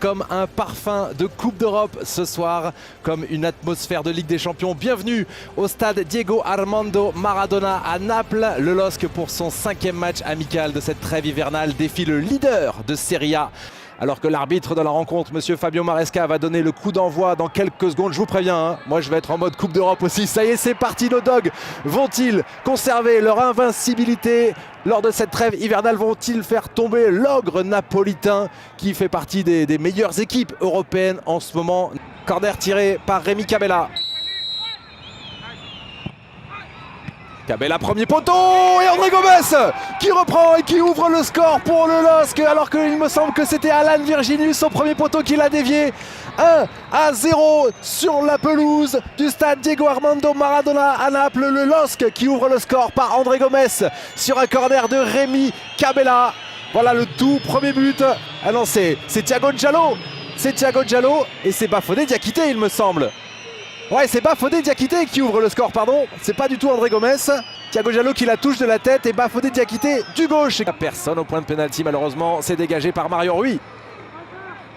comme un parfum de Coupe d'Europe ce soir, comme une atmosphère de Ligue des Champions. Bienvenue au stade Diego Armando Maradona à Naples. Le LOSC, pour son 5e match amical de cette trêve hivernale, défie le leader de Serie A. Alors que l'arbitre de la rencontre, monsieur Fabio Maresca, va donner le coup d'envoi dans quelques secondes. Je vous préviens, hein, moi je vais être en mode Coupe d'Europe aussi. Ça y est, c'est parti, nos dogs. Vont-ils conserver leur invincibilité lors de cette trêve hivernale? Vont-ils faire tomber l'ogre napolitain qui fait partie des meilleures équipes européennes en ce moment? Corner tiré par Rémi Cabella. Cabella, premier poteau, et André Gomes qui reprend et qui ouvre le score pour le LOSC, alors qu'il me semble que c'était Alan Virginius au premier poteau qui l'a dévié. 1-0 sur la pelouse du stade Diego Armando Maradona à Naples. Le LOSC qui ouvre le score par André Gomes sur un corner de Rémi Cabella. Voilà le tout premier but. Ah non, c'est Thiago Giallo. C'est Thiago Giallo et c'est Bafodé Diakité, il me semble. Ouais, c'est Bafodé Diakité qui ouvre le score, pardon. C'est pas du tout André Gomes. Thiago Giallo qui la touche de la tête et Bafodé Diakité du gauche. Personne au point de pénalty, malheureusement. C'est dégagé par Mario Rui.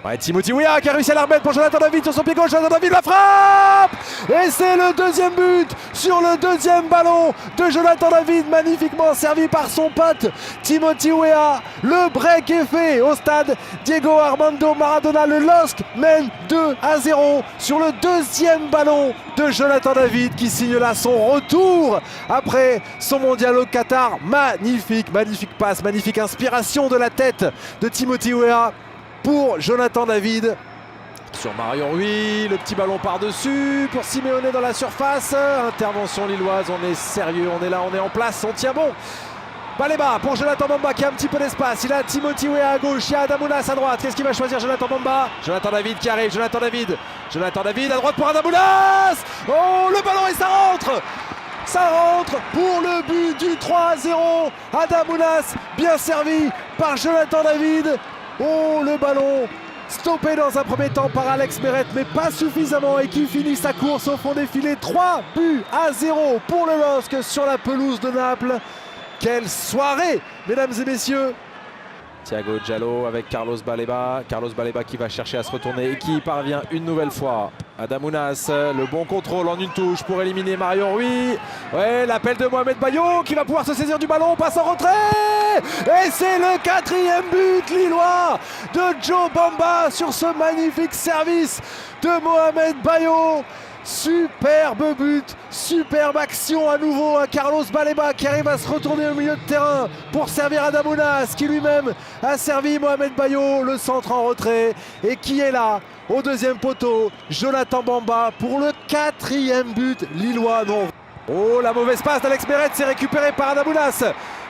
Ouais, Timothy Weah qui a réussi à la remettre pour Jonathan David sur son pied gauche. Jonathan David la frappe! Et c'est le deuxième but sur le deuxième ballon de Jonathan David, magnifiquement servi par son pote Timothy Weah. Le break est fait au stade Diego Armando Maradona. Le LOSC mène 2-0 sur le deuxième ballon de Jonathan David qui signe là son retour après son mondial au Qatar. Magnifique passe, magnifique inspiration de la tête de Timothy Weah pour Jonathan David. Sur Mario Rui, le petit ballon par-dessus pour Simeone dans la surface. Intervention lilloise, on est sérieux, on est là, on est en place, on tient bon. Baleba pour Jonathan Bamba qui a un petit peu d'espace. Il a Timothy Weah à gauche, il y a Adamounas à droite. Qu'est-ce qu'il va choisir, Jonathan Bamba? Jonathan David qui arrive, Jonathan David à droite pour Adamounas. Oh, le ballon et ça rentre! Ça rentre pour le but du 3-0. Adamounas, bien servi par Jonathan David. Oh, le ballon stoppé dans un premier temps par Alex Meret, mais pas suffisamment, et qui finit sa course au fond des filets. 3-0 pour le LOSC sur la pelouse de Naples. Quelle soirée, mesdames et messieurs! Thiago Giallo avec Carlos Baleba. Carlos Baleba qui va chercher à se retourner et qui parvient une nouvelle fois. Adamounas, le bon contrôle en une touche pour éliminer Mario Rui. Ouais, l'appel de Mohamed Bayo qui va pouvoir se saisir du ballon, passe en retrait. Et c'est le 4e but lillois de Joe Bamba sur ce magnifique service de Mohamed Bayo. Superbe but, superbe action à nouveau à Carlos Baleba qui arrive à se retourner au milieu de terrain pour servir Adamounas qui lui-même a servi Mohamed Bayo, le centre en retrait, et qui est là au deuxième poteau, Jonathan Bamba pour le 4e but lillois. Non. Oh, la mauvaise passe d'Alex Meret, c'est récupéré par Adamounas.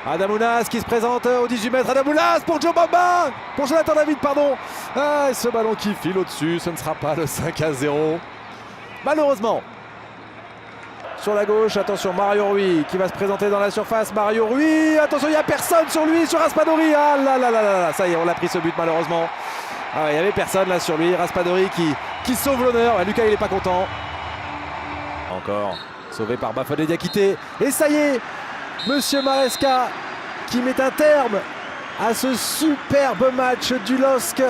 Adamounas qui se présente au 18 mètres. Adamounas pour Joe Bamba, pour Jonathan David, pardon. Ah, ce ballon qui file au-dessus, ce ne sera pas le 5-0. Malheureusement. Sur la gauche, attention, Mario Rui qui va se présenter dans la surface. Mario Rui, attention, il n'y a personne sur lui, sur Raspadori. Ah là là là là, ça y est, on a pris ce but malheureusement. Ah, il n'y avait personne là sur lui. Raspadori qui sauve l'honneur. Lucas, il n'est pas content. Encore sauvé par Bafodé Diakité. Et ça y est, monsieur Maresca qui met un terme à ce superbe match du LOSC.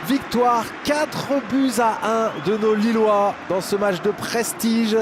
Victoire 4-1 de nos Lillois dans ce match de prestige.